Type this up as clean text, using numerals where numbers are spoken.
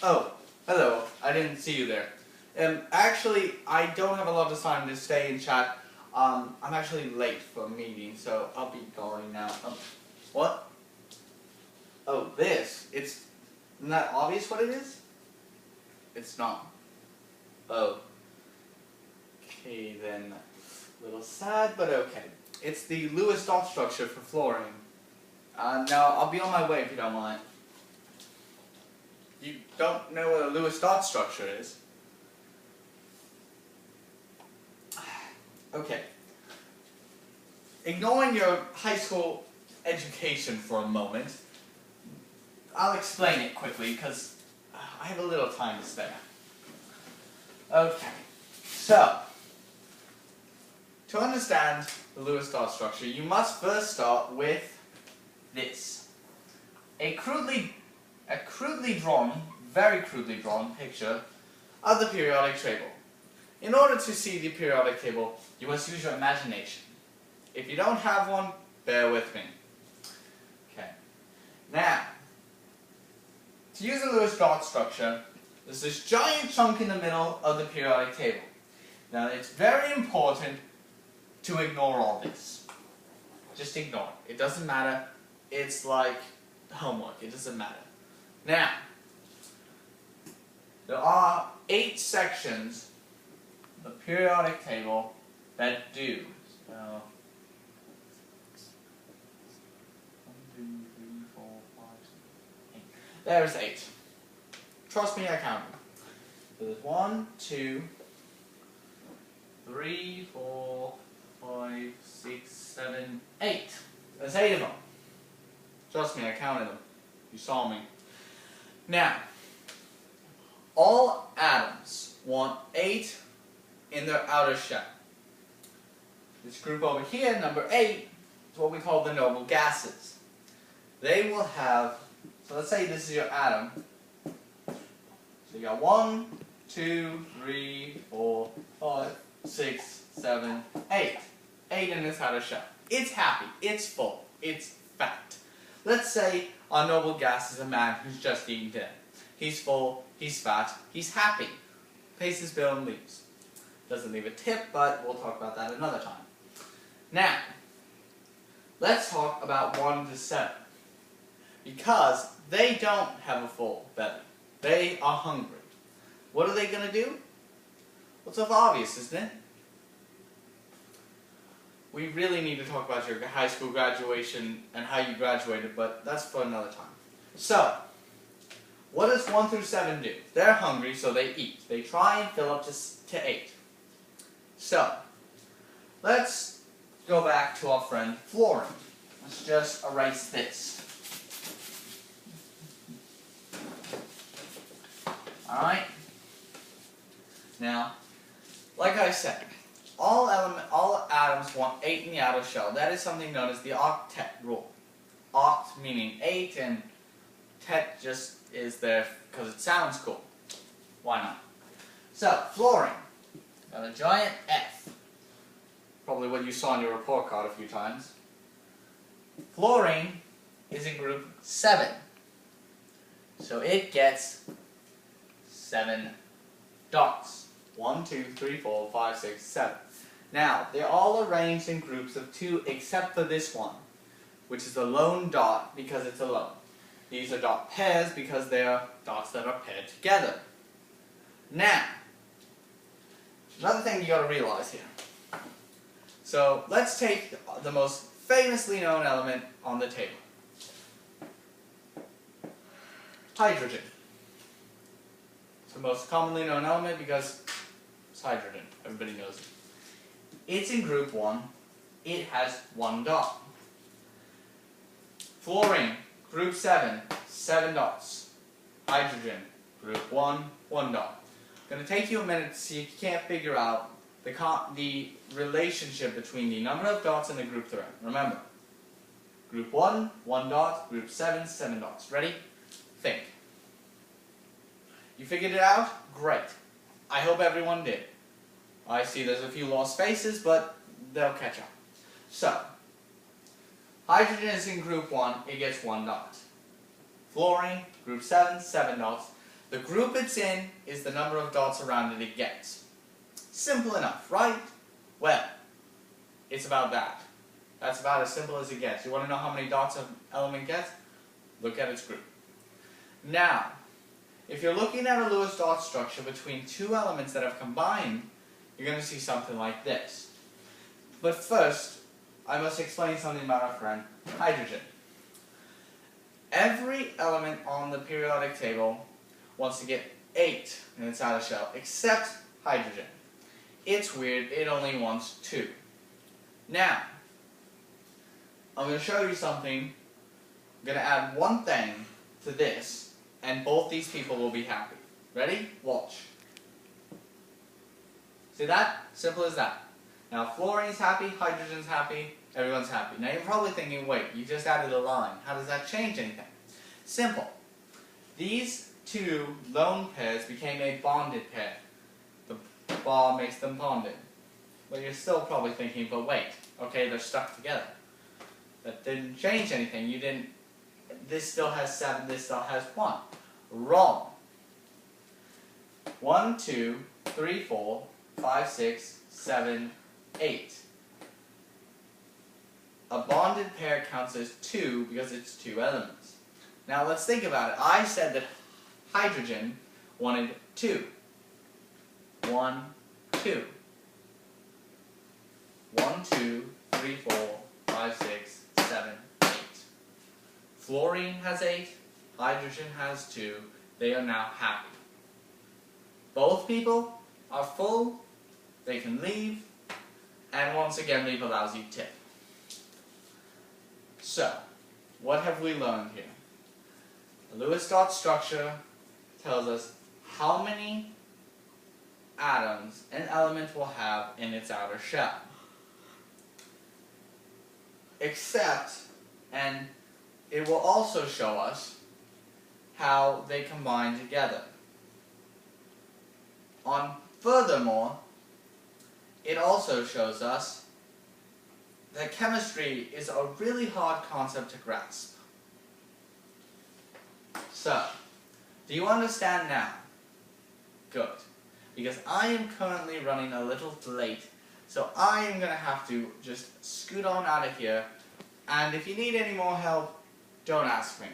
Oh, hello. I didn't see you there. Actually, I don't have a lot of time to stay and chat. I'm actually late for a meeting, so I'll be going now. What? Oh, this. Isn't that obvious what it is? It's not. Oh. Okay, then. A little sad, but okay. It's the Lewis dot structure for fluorine. Now, I'll be on my way if you don't mind. You don't know what a Lewis dot structure is? Okay. Ignoring your high school education for a moment, I'll explain it quickly because I have a little time to spare. Okay. So, to understand the Lewis dot structure, you must first start with this. A crudely drawn, very crudely drawn picture of the periodic table. In order to see the periodic table, you must use your imagination. If you don't have one, bear with me. Okay. Now, to use the Lewis dot structure, there's this giant chunk in the middle of the periodic table. Now, it's very important to ignore all this. Just ignore it. It doesn't matter. It's like homework. It doesn't matter. Now, there are 8 sections of the periodic table that do. So, 1, 2, 3, 4, 5, 6, 8. There's 8. Trust me, I counted. So there's 1, 2, 3, 4, 5, 6, 7, 8. There's 8 of them. Trust me, I counted them. You saw me. Now, all atoms want 8 in their outer shell. This group over here, number 8, is what we call the noble gases. They will have, so let's say this is your atom. So you got 1, 2, 3, 4, 5, 6, 7, 8. 8 in this outer shell. It's happy, it's full, it's fat. Let's say our noble gas is a man who's just eaten dinner. He's full, he's fat, he's happy. Pays his bill and leaves. Doesn't leave a tip, but we'll talk about that another time. Now, let's talk about 1 to 7. Because they don't have a full belly. They are hungry. What are they going to do? Well, it's obvious, isn't it? We really need to talk about your high school graduation and how you graduated, but that's for another time. So, what does 1 through 7 do? They're hungry, so they eat. They try and fill up to 8. So, let's go back to our friend fluorine. Let's just erase this. Alright? Now, like I said, all atoms want 8 in the outer shell. That is something known as the octet rule. Oct meaning 8, and tet just is there because it sounds cool. Why not? So, fluorine. Got a giant F. Probably what you saw on your report card a few times. Fluorine is in group 7. So it gets 7 dots. 1, 2, 3, 4, 5, 6, 7. Now, they're all arranged in groups of 2 except for this one, which is a lone dot because it's alone. These are dot pairs because they are dots that are paired together. Now, another thing you got to realize here. So, let's take the most famously known element on the table. Hydrogen. It's the most commonly known element because it's hydrogen. Everybody knows it. It's in group 1. It has 1 dot. Fluorine, group 7, 7 dots. Hydrogen, group 1, 1 dot. It's going to take you a minute to see if you can't figure out the relationship between the number of dots and the group they're in. Remember, group 1, 1 dot, group 7, 7 dots. Ready? Think. You figured it out? Great. I hope everyone did. I see there's a few lost faces, but they'll catch up. So, hydrogen is in group 1, it gets 1 dot. Fluorine, group 7, 7 dots. The group it's in is the number of dots around it gets. Simple enough, right? Well, it's about that. That's about as simple as it gets. You want to know how many dots an element gets? Look at its group. Now, if you're looking at a Lewis dot structure between two elements that have combined, you're going to see something like this. But first, I must explain something about our friend hydrogen. Every element on the periodic table wants to get 8 in its outer shell, except hydrogen. It's weird, it only wants 2. Now, I'm going to show you something. I'm going to add one thing to this, and both these people will be happy. Ready? Watch. See that? Simple as that. Now, fluorine's happy, hydrogen's happy, everyone's happy. Now, you're probably thinking, wait, you just added a line. How does that change anything? Simple. These two lone pairs became a bonded pair. The bar makes them bonded. But you're still probably thinking, but wait, okay, they're stuck together. That didn't change anything. You didn't, this still has 7, this still has 1. Wrong. 1, 2, 3, 4, 5, 6, 7, 8. A bonded pair counts as 2 because it's 2 elements. Now let's think about it. I said that hydrogen wanted 2. 1, 2. 1, 2, 3, 4, 5, 6, 7, 8. Fluorine has 8. Hydrogen has 2. They are now happy. Both people are full. They can leave. And once again, leave a lousy tip. So, what have we learned here? The Lewis dot structure tells us how many atoms an element will have in its outer shell. Except, and it will also show us how they combine together. Furthermore, it also shows us that chemistry is a really hard concept to grasp. So, do you understand now? Good. Because I am currently running a little late, so I am going to have to just scoot on out of here, and if you need any more help, don't ask me.